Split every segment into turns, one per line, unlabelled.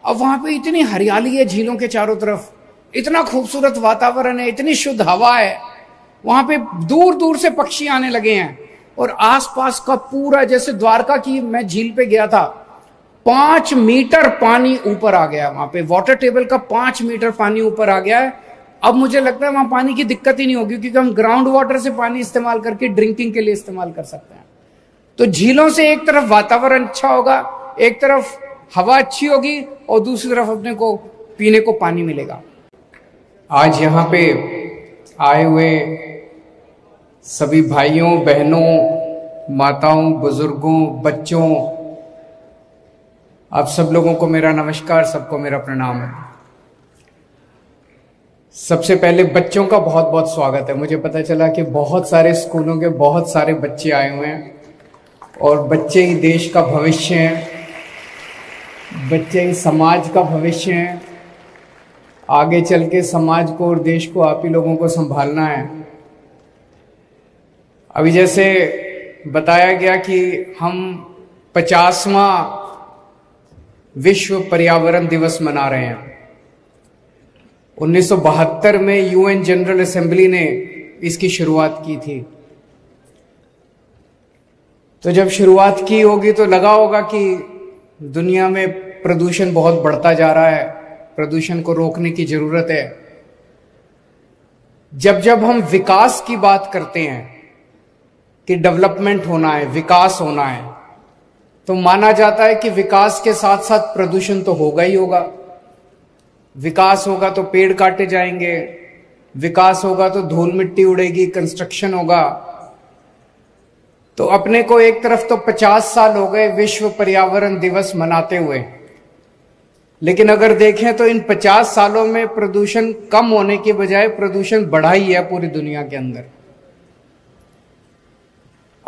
अब वहां पे इतनी हरियाली है झीलों के चारों तरफ, इतना खूबसूरत वातावरण है, इतनी शुद्ध हवा है, वहां पे दूर दूर से पक्षी आने लगे हैं। और आसपास का पूरा, जैसे द्वारका की मैं झील पे गया था, 5 मीटर पानी ऊपर आ गया, वहां पे वाटर टेबल का 5 मीटर पानी ऊपर आ गया है। अब मुझे लगता है वहां पानी की दिक्कत ही नहीं होगी, क्योंकि हम ग्राउंड वाटर से पानी इस्तेमाल करके ड्रिंकिंग के लिए इस्तेमाल कर सकते हैं। तो झीलों से एक तरफ वातावरण अच्छा होगा, एक तरफ हवा अच्छी होगी, और दूसरी तरफ अपने को पीने को पानी मिलेगा। आज यहाँ पे आए हुए सभी भाइयों बहनों, माताओं, बुजुर्गों, बच्चों, आप सब लोगों को मेरा नमस्कार, सबको मेरा प्रणाम है। सबसे पहले बच्चों का बहुत बहुत स्वागत है। मुझे पता चला कि बहुत सारे स्कूलों के बहुत सारे बच्चे आए हुए हैं, और बच्चे ही देश का भविष्य हैं, बच्चे ही समाज का भविष्य हैं। आगे चल के समाज को और देश को आप ही लोगों को संभालना है। अभी जैसे बताया गया कि हम 50वां विश्व पर्यावरण दिवस मना रहे हैं। 1972 में यूएन जनरल असेंबली ने इसकी शुरुआत की थी। तो जब शुरुआत की होगी तो लगा होगा कि दुनिया में प्रदूषण बहुत बढ़ता जा रहा है, प्रदूषण को रोकने की जरूरत है। जब जब हम विकास की बात करते हैं कि डेवलपमेंट होना है, विकास होना है, तो माना जाता है कि विकास के साथ साथ प्रदूषण तो होगा ही होगा। विकास होगा तो पेड़ काटे जाएंगे, विकास होगा तो धूल मिट्टी उड़ेगी, कंस्ट्रक्शन होगा। तो अपने को एक तरफ तो 50 साल हो गए विश्व पर्यावरण दिवस मनाते हुए, लेकिन अगर देखें तो इन 50 सालों में प्रदूषण कम होने की बजाय प्रदूषण बढ़ा ही है पूरी दुनिया के अंदर।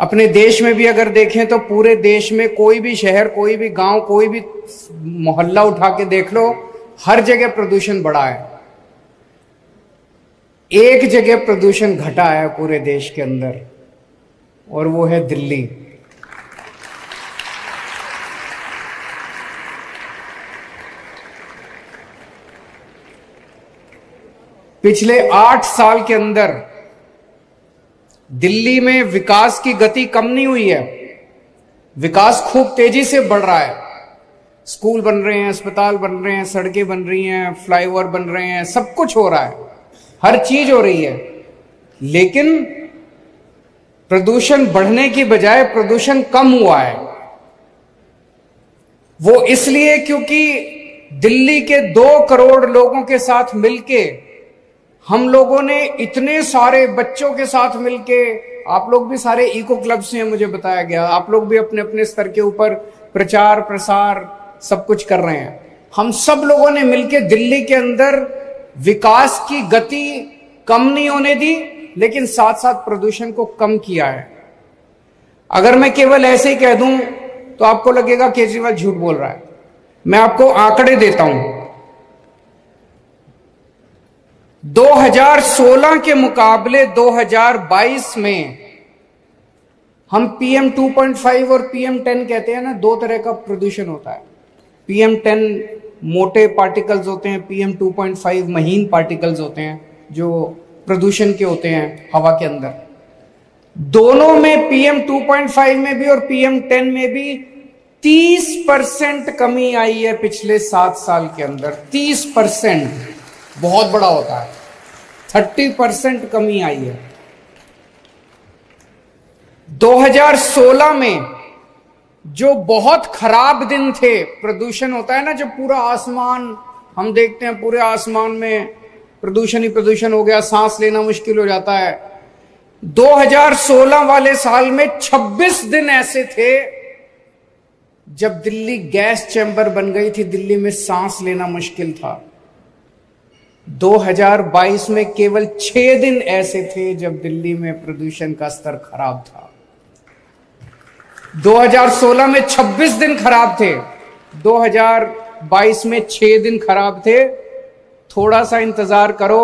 अपने देश में भी अगर देखें तो पूरे देश में कोई भी शहर, कोई भी गांव, कोई भी मोहल्ला उठा के देख लो, हर जगह प्रदूषण बढ़ा है। एक जगह प्रदूषण घटा है पूरे देश के अंदर, और वो है दिल्ली। पिछले 8 साल के अंदर दिल्ली में विकास की गति कम नहीं हुई है, विकास खूब तेजी से बढ़ रहा है। स्कूल बन रहे हैं, अस्पताल बन रहे हैं, सड़कें बन रही हैं, फ्लाईओवर बन रहे हैं, सब कुछ हो रहा है, हर चीज हो रही है। लेकिन प्रदूषण बढ़ने की बजाय प्रदूषण कम हुआ है। वो इसलिए क्योंकि दिल्ली के 2 करोड़ लोगों के साथ मिलके हम लोगों ने, इतने सारे बच्चों के साथ मिलके, आप लोग भी सारे इको क्लब से हैं मुझे बताया गया, आप लोग भी अपने अपने स्तर के ऊपर प्रचार प्रसार सब कुछ कर रहे हैं। हम सब लोगों ने मिलके दिल्ली के अंदर विकास की गति कम नहीं होने दी, लेकिन साथ साथ प्रदूषण को कम किया है। अगर मैं केवल ऐसे ही कह दूं तो आपको लगेगा केजरीवाल झूठ बोल रहा है। मैं आपको आंकड़े देता हूं। 2016 के मुकाबले 2022 में हम PM 2.5 और PM 10 कहते हैं ना, 2 तरह का प्रदूषण होता है। PM 10 मोटे पार्टिकल्स होते हैं, PM 2.5 महीन पार्टिकल्स होते हैं जो प्रदूषण के होते हैं हवा के अंदर। दोनों में PM 2.5 में भी और PM 10 में भी 30% कमी आई है पिछले 7 साल के अंदर। 30% बहुत बड़ा होता है, 30% कमी आई है। 2016 में जो बहुत खराब दिन थे, प्रदूषण होता है ना जब पूरा आसमान हम देखते हैं, पूरे आसमान में प्रदूषण ही प्रदूषण हो गया, सांस लेना मुश्किल हो जाता है। 2016 वाले साल में 26 दिन ऐसे थे जब दिल्ली गैस चैम्बर बन गई थी, दिल्ली में सांस लेना मुश्किल था। 2022 में केवल 6 दिन ऐसे थे जब दिल्ली में प्रदूषण का स्तर खराब था। 2016 में 26 दिन खराब थे, 2022 में 6 दिन खराब थे। थोड़ा सा इंतजार करो,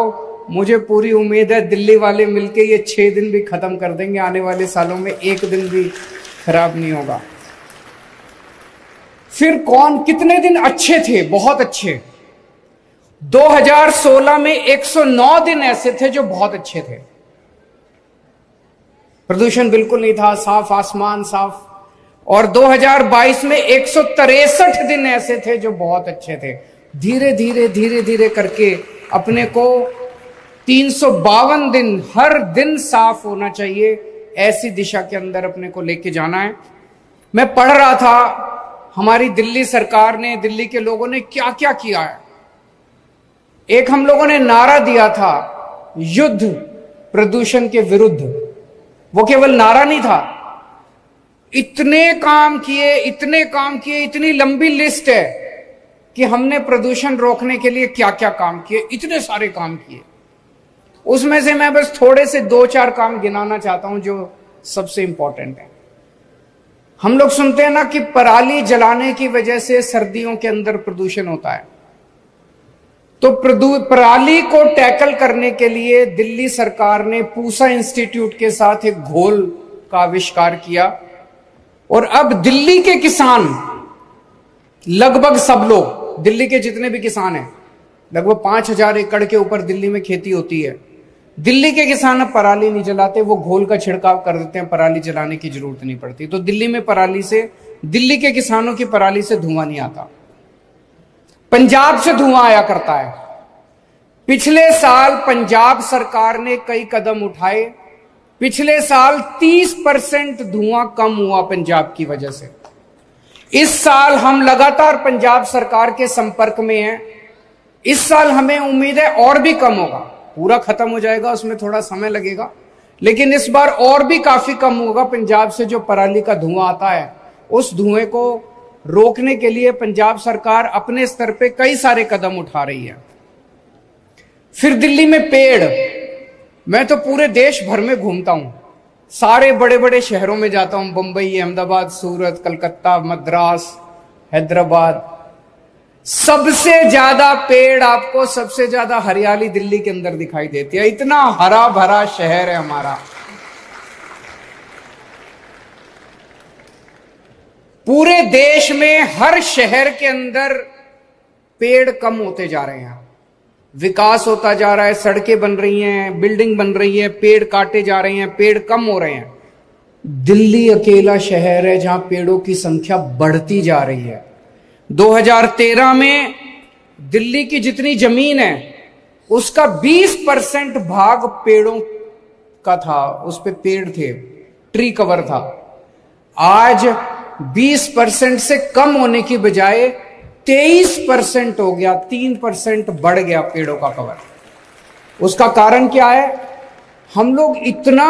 मुझे पूरी उम्मीद है दिल्ली वाले मिलके ये 6 दिन भी खत्म कर देंगे। आने वाले सालों में 1 दिन भी खराब नहीं होगा। फिर कौन कितने दिन अच्छे थे, बहुत अच्छे। 2016 में 109 दिन ऐसे थे जो बहुत अच्छे थे, प्रदूषण बिल्कुल नहीं था, साफ आसमान, साफ। और 2022 में 163 दिन ऐसे थे जो बहुत अच्छे थे। धीरे धीरे धीरे धीरे करके अपने को 352 दिन हर दिन साफ होना चाहिए, ऐसी दिशा के अंदर अपने को लेके जाना है। मैं पढ़ रहा था हमारी दिल्ली सरकार ने, दिल्ली के लोगों ने क्या क्या किया है। एक हम लोगों ने नारा दिया था, युद्ध प्रदूषण के विरुद्ध। वो केवल नारा नहीं था, इतने काम किए, इतने काम किए, इतनी लंबी लिस्ट है कि हमने प्रदूषण रोकने के लिए क्या क्या काम किए, इतने सारे काम किए। उसमें से मैं बस थोड़े से 2-4 काम गिनाना चाहता हूं जो सबसे इंपॉर्टेंट है। हम लोग सुनते हैं ना कि पराली जलाने की वजह से सर्दियों के अंदर प्रदूषण होता है। तो पराली को टैकल करने के लिए दिल्ली सरकार ने पूसा इंस्टीट्यूट के साथ एक घोल का आविष्कार किया, और अब दिल्ली के किसान, लगभग सब लोग, दिल्ली के जितने भी किसान हैं, लगभग 5000 एकड़ के ऊपर दिल्ली में खेती होती है, दिल्ली के किसान अब पराली नहीं जलाते, वो घोल का छिड़काव कर देते हैं, पराली जलाने की जरूरत नहीं पड़ती। तो दिल्ली में पराली से, दिल्ली के किसानों की पराली से धुआं नहीं आता। पंजाब से धुआं आया करता है। पिछले साल पंजाब सरकार ने कई कदम उठाए, पिछले साल 30% धुआं कम हुआ पंजाब की वजह से। इस साल हम लगातार पंजाब सरकार के संपर्क में हैं। इस साल हमें उम्मीद है और भी कम होगा, पूरा खत्म हो जाएगा, उसमें थोड़ा समय लगेगा, लेकिन इस बार और भी काफी कम होगा। पंजाब से जो पराली का धुआं आता है, उस धुएं को रोकने के लिए पंजाब सरकार अपने स्तर पे कई सारे कदम उठा रही है। फिर दिल्ली में पेड़, मैं तो पूरे देश भर में घूमता हूं, सारे बड़े बड़े शहरों में जाता हूं, बंबई, अहमदाबाद, सूरत, कलकत्ता, मद्रास, हैदराबाद। सबसे ज्यादा पेड़ आपको, सबसे ज्यादा हरियाली दिल्ली के अंदर दिखाई देती है। इतना हरा भरा शहर है हमारा। पूरे देश में हर शहर के अंदर पेड़ कम होते जा रहे हैं, विकास होता जा रहा है, सड़कें बन रही हैं, बिल्डिंग बन रही है, पेड़ काटे जा रहे हैं, पेड़ कम हो रहे हैं। दिल्ली अकेला शहर है जहां पेड़ों की संख्या बढ़ती जा रही है। 2013 में दिल्ली की जितनी जमीन है उसका 20% भाग पेड़ों का था, उस पे पेड़ थे, ट्री कवर था। आज 20% से कम होने की बजाय 23% हो गया, 3% बढ़ गया पेड़ों का कवर। उसका कारण क्या है? हम लोग इतना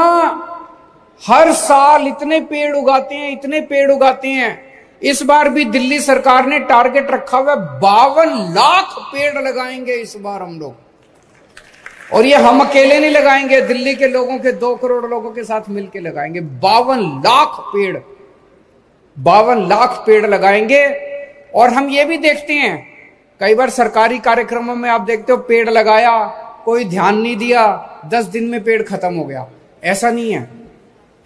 हर साल इतने पेड़ उगाते हैं, इतने पेड़ उगाते हैं। इस बार भी दिल्ली सरकार ने टारगेट रखा हुआ 52 लाख पेड़ लगाएंगे इस बार हम लोग। और ये हम अकेले नहीं लगाएंगे, दिल्ली के लोगों के 2 करोड़ लोगों के साथ मिलकर लगाएंगे। 52 लाख पेड़, 52 लाख पेड़ लगाएंगे। और हम ये भी देखते हैं, कई बार सरकारी कार्यक्रमों में आप देखते हो पेड़ लगाया, कोई ध्यान नहीं दिया, 10 दिन में पेड़ खत्म हो गया। ऐसा नहीं है।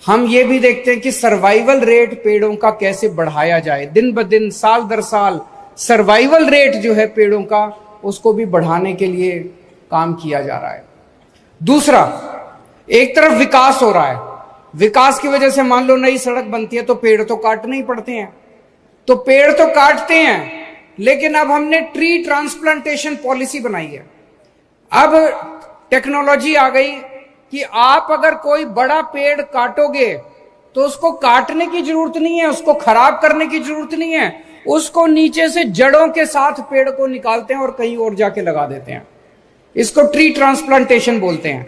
हम ये भी देखते हैं कि सर्वाइवल रेट पेड़ों का कैसे बढ़ाया जाए, दिन ब दिन, साल दर साल सर्वाइवल रेट जो है पेड़ों का, उसको भी बढ़ाने के लिए काम किया जा रहा है। दूसरा, एक तरफ विकास हो रहा है, विकास की वजह से मान लो नई सड़क बनती है तो पेड़ तो काटने ही पड़ते हैं, तो पेड़ तो काटते हैं, लेकिन अब हमने ट्री ट्रांसप्लांटेशन पॉलिसी बनाई है। अब टेक्नोलॉजी आ गई कि आप अगर कोई बड़ा पेड़ काटोगे तो उसको काटने की जरूरत नहीं है, उसको खराब करने की जरूरत नहीं है, उसको नीचे से जड़ों के साथ पेड़ को निकालते हैं और कहीं और जाके लगा देते हैं। इसको ट्री ट्रांसप्लांटेशन बोलते हैं।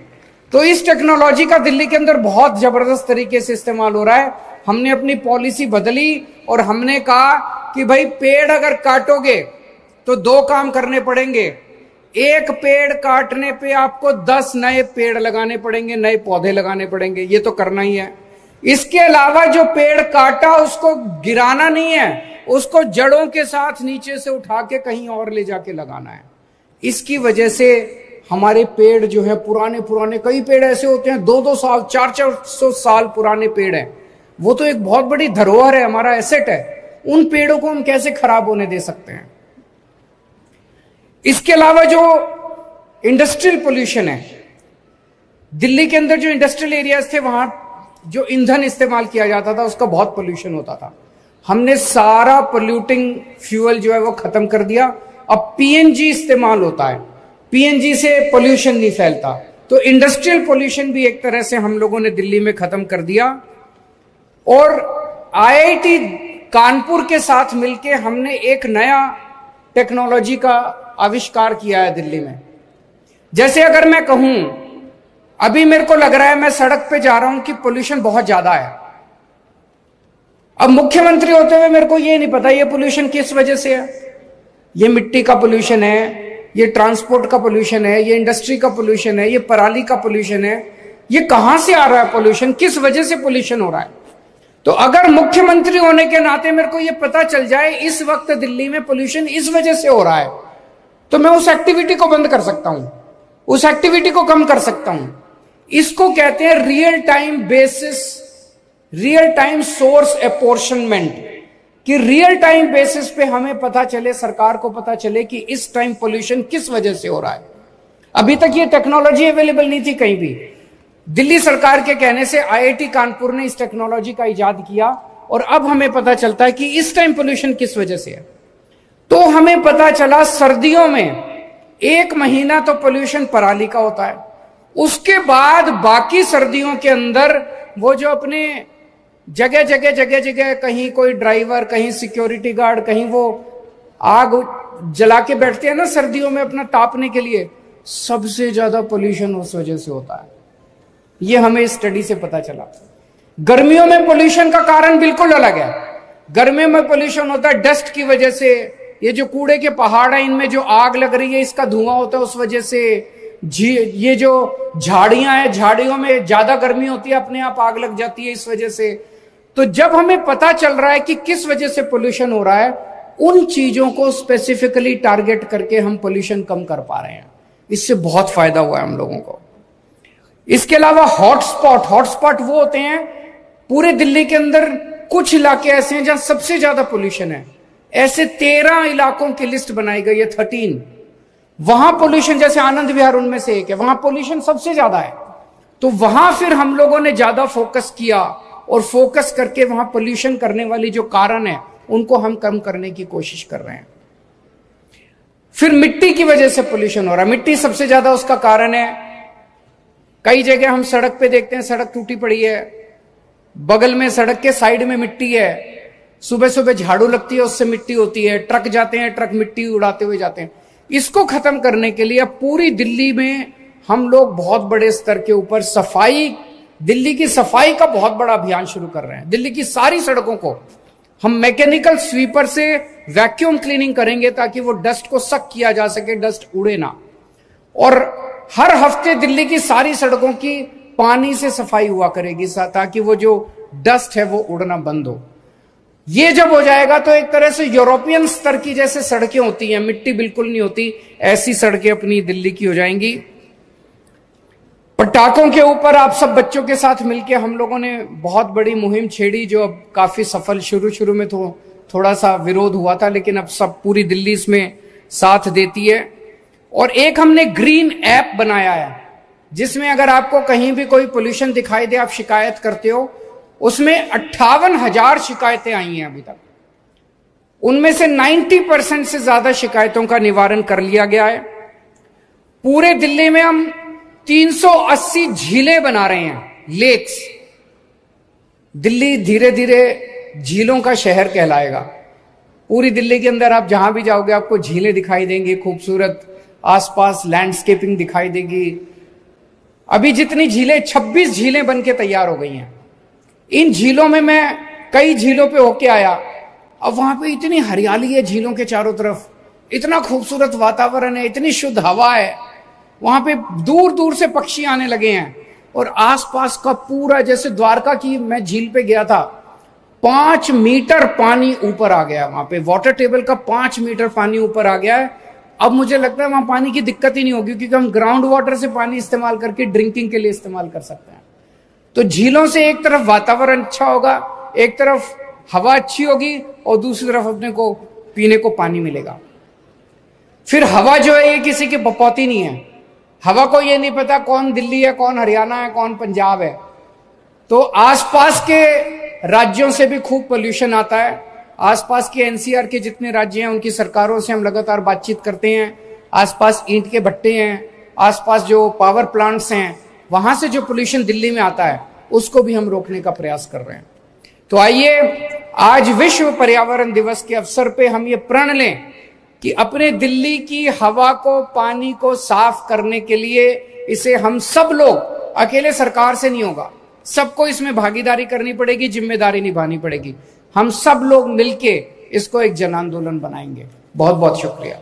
तो इस टेक्नोलॉजी का दिल्ली के अंदर बहुत जबरदस्त तरीके से इस्तेमाल हो रहा है। हमने अपनी पॉलिसी बदली और हमने कहा कि भाई पेड़ अगर काटोगे तो 2 काम करने पड़ेंगे। एक पेड़ काटने पे आपको 10 नए पेड़ लगाने पड़ेंगे, नए पौधे लगाने पड़ेंगे, ये तो करना ही है। इसके अलावा जो पेड़ काटा उसको गिराना नहीं है, उसको जड़ों के साथ नीचे से उठा के कहीं और ले जाके लगाना है। इसकी वजह से हमारे पेड़ जो है पुराने, कई पेड़ ऐसे होते हैं 2-2 साल, 400 साल पुराने पेड़ हैं। वो तो एक बहुत बड़ी धरोहर है, हमारा एसेट है। उन पेड़ों को हम कैसे खराब होने दे सकते हैं। इसके अलावा जो इंडस्ट्रियल पोल्यूशन है, दिल्ली के अंदर जो इंडस्ट्रियल एरियाज थे वहां जो ईंधन इस्तेमाल किया जाता था उसका बहुत पोल्यूशन होता था। हमने सारा पोल्यूटिंग फ्यूल जो है वो खत्म कर दिया। अब पीएनजी इस्तेमाल होता है, पीएनजी से पोल्यूशन नहीं फैलता। तो इंडस्ट्रियल पोल्यूशन भी एक तरह से हम लोगों ने दिल्ली में खत्म कर दिया। और आईआईटी कानपुर के साथ मिलके हमने एक नया टेक्नोलॉजी का आविष्कार किया है दिल्ली में। जैसे अगर मैं कहूं, अभी मेरे को लग रहा है मैं सड़क पे जा रहा हूं कि पोल्यूशन बहुत ज्यादा है। अब मुख्यमंत्री होते हुए मेरे को ये नहीं पता ये पोल्यूशन किस वजह से है। ये मिट्टी का पोल्यूशन है, ये ट्रांसपोर्ट का पोल्यूशन है, ये इंडस्ट्री का पोल्यूशन है, ये पराली का पोल्यूशन है। ये कहां से आ रहा है पोल्यूशन, किस वजह से पोल्यूशन हो रहा है। तो अगर मुख्यमंत्री होने के नाते मेरे को ये पता चल जाए इस वक्त दिल्ली में पोल्यूशन इस वजह से हो रहा है, तो मैं उस एक्टिविटी को बंद कर सकता हूं, उस एक्टिविटी को कम कर सकता हूं। इसको कहते हैं real time basis, real time source apportionment, कि रियल टाइम बेसिस पे हमें पता चले, सरकार को पता चले कि इस टाइम पोल्यूशन किस वजह से हो रहा है। अभी तक ये टेक्नोलॉजी अवेलेबल नहीं थी कहीं भी। दिल्ली सरकार के कहने से आईआईटी कानपुर ने इस टेक्नोलॉजी का इजाद किया और अब हमें पता चलता है कि इस टाइम पोल्यूशन किस वजह से है। तो हमें पता चला सर्दियों में 1 महीना तो पोल्यूशन पराली का होता है, उसके बाद बाकी सर्दियों के अंदर वो जो अपने जगह जगह कहीं कोई ड्राइवर, कहीं सिक्योरिटी गार्ड, कहीं वो आग जला के बैठते हैं ना सर्दियों में अपना तापने के लिए, सबसे ज्यादा पोल्यूशन उस वजह से होता है। ये हमें इस स्टडी से पता चला। गर्मियों में पोल्यूशन का कारण बिल्कुल अलग है। गर्मियों में पोल्यूशन होता है डस्ट की वजह से, ये जो कूड़े के पहाड़ है इनमें जो आग लग रही है इसका धुआं होता है उस वजह से। ये जो झाड़ियां हैं, झाड़ियों में ज्यादा गर्मी होती है, अपने आप आग लग जाती है इस वजह से। तो जब हमें पता चल रहा है कि किस वजह से पोल्यूशन हो रहा है, उन चीजों को स्पेसिफिकली टारगेट करके हम पोल्यूशन कम कर पा रहे हैं। इससे बहुत फायदा हुआ है हम लोगों को। इसके अलावा हॉटस्पॉट वो होते हैं पूरे दिल्ली के अंदर, कुछ इलाके ऐसे हैं जहां सबसे ज्यादा पोल्यूशन है। ऐसे 13 इलाकों की लिस्ट बनाई गई है, 13। वहां पोल्यूशन, जैसे आनंद विहार उनमें से एक है, वहां पोल्यूशन सबसे ज्यादा है। तो वहां फिर हम लोगों ने ज्यादा फोकस किया और फोकस करके वहां पोल्यूशन करने वाली जो कारण है उनको हम कम करने की कोशिश कर रहे हैं। फिर मिट्टी की वजह से पोल्यूशन हो रहा है, मिट्टी सबसे ज्यादा उसका कारण है। कई जगह हम सड़क पे देखते हैं सड़क टूटी पड़ी है, बगल में सड़क के साइड में मिट्टी है, सुबह सुबह झाड़ू लगती है उससे मिट्टी होती है, ट्रक जाते हैं, ट्रक मिट्टी उड़ाते हुए जाते हैं। इसको खत्म करने के लिए अब पूरी दिल्ली में हम लोग बहुत बड़े स्तर के ऊपर सफाई, दिल्ली की सफाई का बहुत बड़ा अभियान शुरू कर रहे हैं। दिल्ली की सारी सड़कों को हम मैकेनिकल स्वीपर से वैक्यूम क्लीनिंग करेंगे ताकि वो डस्ट को सक किया जा सके, डस्ट उड़े ना। और हर हफ्ते दिल्ली की सारी सड़कों की पानी से सफाई हुआ करेगी ताकि वो जो डस्ट है वो उड़ना बंद हो। ये जब हो जाएगा तो एक तरह से यूरोपियन स्तर की जैसे सड़कें होती हैं, मिट्टी बिल्कुल नहीं होती, ऐसी सड़कें अपनी दिल्ली की हो जाएंगी। पटाखों के ऊपर आप सब बच्चों के साथ मिलकर हम लोगों ने बहुत बड़ी मुहिम छेड़ी जो अब काफी सफल, शुरू में तो थोड़ा सा विरोध हुआ था लेकिन अब सब पूरी दिल्ली इसमें साथ देती है। और एक हमने ग्रीन ऐप बनाया है जिसमें अगर आपको कहीं भी कोई पोल्यूशन दिखाई दे, आप शिकायत करते हो, उसमें 58,000 शिकायतें आई हैं अभी तक। उनमें से 90% से ज्यादा शिकायतों का निवारण कर लिया गया है। पूरे दिल्ली में हम 380 झीलें बना रहे हैं, लेक्स। दिल्ली धीरे धीरे झीलों का शहर कहलाएगा। पूरी दिल्ली के अंदर आप जहां भी जाओगे आपको झीलें दिखाई देंगी, खूबसूरत आसपास लैंडस्केपिंग दिखाई देगी। अभी जितनी झीलें, 26 झीलें बनके तैयार हो गई हैं। इन झीलों में मैं कई झीलों पे होके आया, अब वहां पे इतनी हरियाली है झीलों के चारों तरफ, इतना खूबसूरत वातावरण है, इतनी शुद्ध हवा है। वहां पे दूर दूर से पक्षी आने लगे हैं और आसपास का पूरा, जैसे द्वारका की मैं झील पे गया था, 5 मीटर पानी ऊपर आ गया। वहां पे वाटर टेबल का 5 मीटर पानी ऊपर आ गया है। अब मुझे लगता है वहां पानी की दिक्कत ही नहीं होगी क्योंकि हम ग्राउंड वाटर से पानी इस्तेमाल करके ड्रिंकिंग के लिए इस्तेमाल कर सकते हैं। तो झीलों से एक तरफ वातावरण अच्छा होगा, एक तरफ हवा अच्छी होगी और दूसरी तरफ अपने को पीने को पानी मिलेगा। फिर हवा जो है ये किसी की बपौती नहीं है। हवा को ये नहीं पता कौन दिल्ली है, कौन हरियाणा है, कौन पंजाब है। तो आसपास के राज्यों से भी खूब पोल्यूशन आता है। आसपास के एनसीआर के जितने राज्य हैं उनकी सरकारों से हम लगातार बातचीत करते हैं। आसपास ईंट के भट्टे हैं, आसपास जो पावर प्लांट्स हैं, वहां से जो पोल्यूशन दिल्ली में आता है उसको भी हम रोकने का प्रयास कर रहे हैं। तो आइए आज विश्व पर्यावरण दिवस के अवसर पे हम ये प्रण लें कि अपने दिल्ली की हवा को, पानी को साफ करने के लिए इसे हम सब लोग, अकेले सरकार से नहीं होगा, सबको इसमें भागीदारी करनी पड़ेगी, जिम्मेदारी निभानी पड़ेगी। हम सब लोग मिलके इसको एक जन आंदोलन बनाएंगे। बहुत बहुत शुक्रिया।